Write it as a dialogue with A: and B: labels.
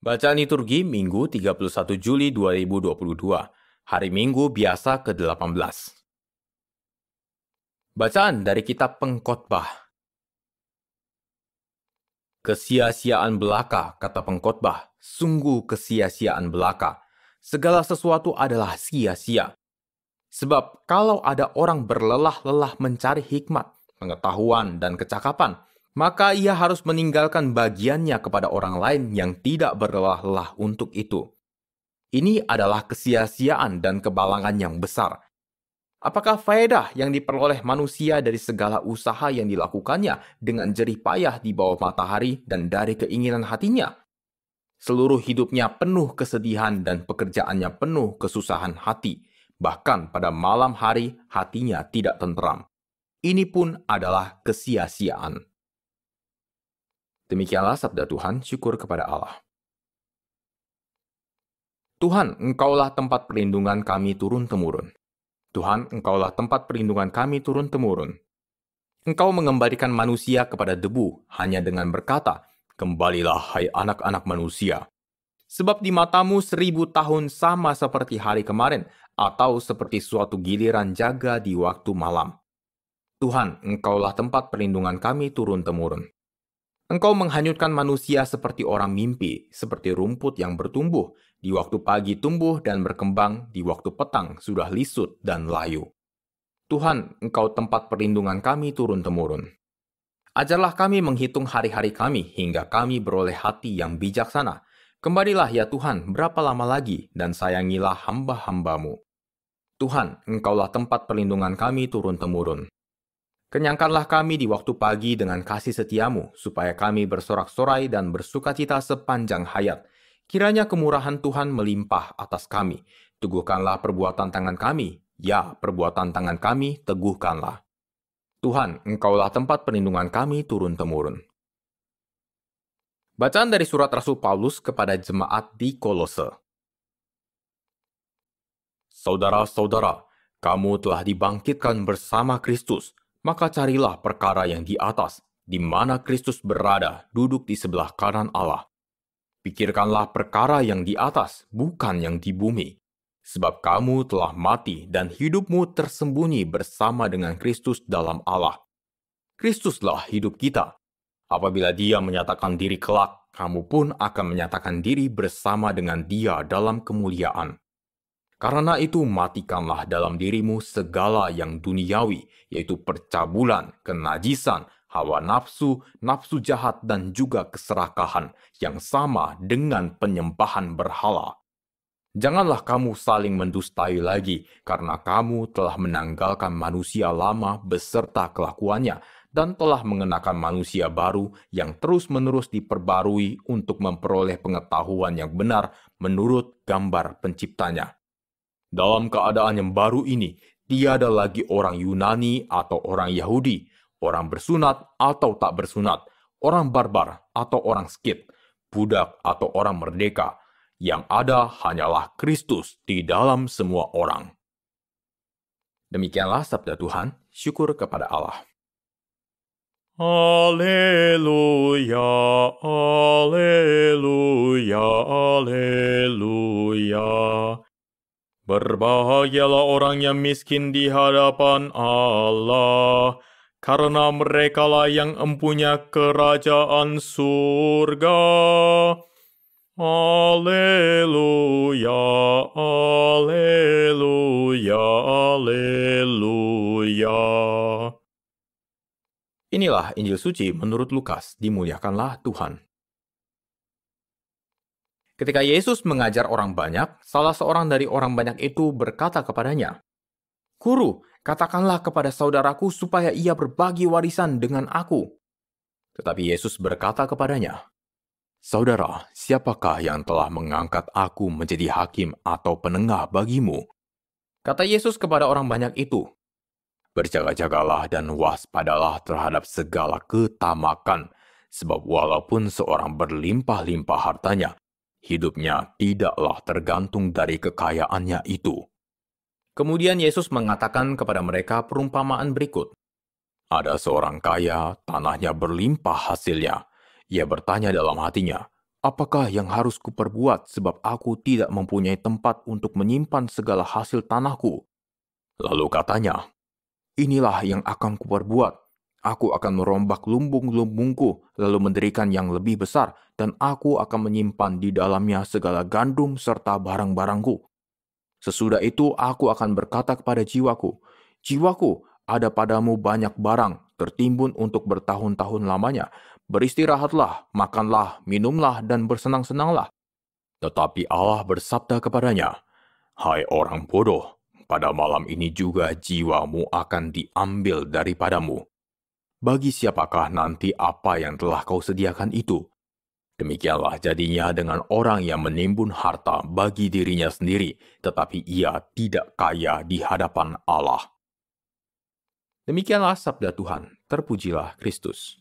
A: Bacaan liturgi Minggu 31 Juli 2022, hari Minggu biasa ke-18. Bacaan dari kitab Pengkhotbah. Kesia-siaan belaka, kata pengkhotbah, sungguh kesia-siaan belaka. Segala sesuatu adalah sia-sia. Sebab kalau ada orang berlelah-lelah mencari hikmat, pengetahuan, dan kecakapan, maka ia harus meninggalkan bagiannya kepada orang lain yang tidak berlelah-lelah untuk itu. Ini adalah kesia-siaan dan kebalangan yang besar. Apakah faedah yang diperoleh manusia dari segala usaha yang dilakukannya dengan jerih payah di bawah matahari dan dari keinginan hatinya? Seluruh hidupnya penuh kesedihan dan pekerjaannya penuh kesusahan hati. Bahkan pada malam hari hatinya tidak tenteram. Ini pun adalah kesia-siaan. Demikianlah sabda Tuhan, syukur kepada Allah. Tuhan, Engkaulah tempat perlindungan kami turun-temurun. Tuhan, Engkaulah tempat perlindungan kami turun-temurun. Engkau mengembalikan manusia kepada debu hanya dengan berkata, "Kembalilah, hai anak-anak manusia." Sebab di matamu 1000 tahun sama seperti hari kemarin, atau seperti suatu giliran jaga di waktu malam. Tuhan, Engkaulah tempat perlindungan kami turun-temurun. Engkau menghanyutkan manusia seperti orang mimpi, seperti rumput yang bertumbuh, di waktu pagi tumbuh dan berkembang, di waktu petang sudah lisut dan layu. Tuhan, Engkau tempat perlindungan kami turun-temurun. Ajarlah kami menghitung hari-hari kami, hingga kami beroleh hati yang bijaksana. Kembalilah ya Tuhan, berapa lama lagi, dan sayangilah hamba-hamba-Mu. Tuhan, Engkaulah tempat perlindungan kami turun-temurun. Kenyangkanlah kami di waktu pagi dengan kasih setiamu, supaya kami bersorak-sorai dan bersukacita sepanjang hayat. Kiranya kemurahan Tuhan melimpah atas kami. Teguhkanlah perbuatan tangan kami, ya, perbuatan tangan kami teguhkanlah. Tuhan, Engkaulah tempat perlindungan kami turun-temurun. Bacaan dari surat Rasul Paulus kepada jemaat di Kolose. Saudara-saudara, kamu telah dibangkitkan bersama Kristus. Maka carilah perkara yang di atas, di mana Kristus berada, duduk di sebelah kanan Allah. Pikirkanlah perkara yang di atas, bukan yang di bumi. Sebab kamu telah mati dan hidupmu tersembunyi bersama dengan Kristus dalam Allah. Kristuslah hidup kita. Apabila Dia menyatakan diri kelak, kamu pun akan menyatakan diri bersama dengan Dia dalam kemuliaan. Karena itu matikanlah dalam dirimu segala yang duniawi, yaitu percabulan, kenajisan, hawa nafsu, nafsu jahat, dan juga keserakahan, yang sama dengan penyembahan berhala. Janganlah kamu saling mendustai lagi, karena kamu telah menanggalkan manusia lama beserta kelakuannya, dan telah mengenakan manusia baru yang terus-menerus diperbarui untuk memperoleh pengetahuan yang benar menurut gambar penciptanya. Dalam keadaan yang baru ini, tiada lagi orang Yunani atau orang Yahudi, orang bersunat atau tak bersunat, orang barbar atau orang Skit, budak atau orang merdeka. Yang ada hanyalah Kristus di dalam semua orang. Demikianlah sabda Tuhan, syukur kepada Allah.
B: Haleluya, haleluya, haleluya. Berbahagialah orang yang miskin di hadapan Allah, karena merekalah yang empunya kerajaan surga. Haleluya, haleluya, haleluya.
A: Inilah Injil suci menurut Lukas, dimuliakanlah Tuhan. Ketika Yesus mengajar orang banyak, salah seorang dari orang banyak itu berkata kepadanya, "Guru, katakanlah kepada saudaraku supaya ia berbagi warisan dengan aku." Tetapi Yesus berkata kepadanya, "Saudara, siapakah yang telah mengangkat aku menjadi hakim atau penengah bagimu?" Kata Yesus kepada orang banyak itu, "Berjaga-jagalah dan waspadalah terhadap segala ketamakan, sebab walaupun seorang berlimpah-limpah hartanya, hidupnya tidaklah tergantung dari kekayaannya itu." Kemudian Yesus mengatakan kepada mereka perumpamaan berikut. Ada seorang kaya, tanahnya berlimpah hasilnya. Ia bertanya dalam hatinya, Apakah yang harus kuperbuat sebab aku tidak mempunyai tempat untuk menyimpan segala hasil tanahku?" Lalu katanya, "Inilah yang akan kuperbuat. Aku akan merombak lumbung-lumbungku, lalu mendirikan yang lebih besar, dan aku akan menyimpan di dalamnya segala gandum serta barang-barangku. Sesudah itu aku akan berkata kepada jiwaku, 'Jiwaku, ada padamu banyak barang, tertimbun untuk bertahun-tahun lamanya. Beristirahatlah, makanlah, minumlah, dan bersenang-senanglah.' Tetapi Allah bersabda kepadanya, 'Hai orang bodoh, pada malam ini juga jiwamu akan diambil daripadamu. Bagi siapakah nanti apa yang telah kau sediakan itu?' Demikianlah jadinya dengan orang yang menimbun harta bagi dirinya sendiri, tetapi ia tidak kaya di hadapan Allah." Demikianlah sabda Tuhan. Terpujilah Kristus.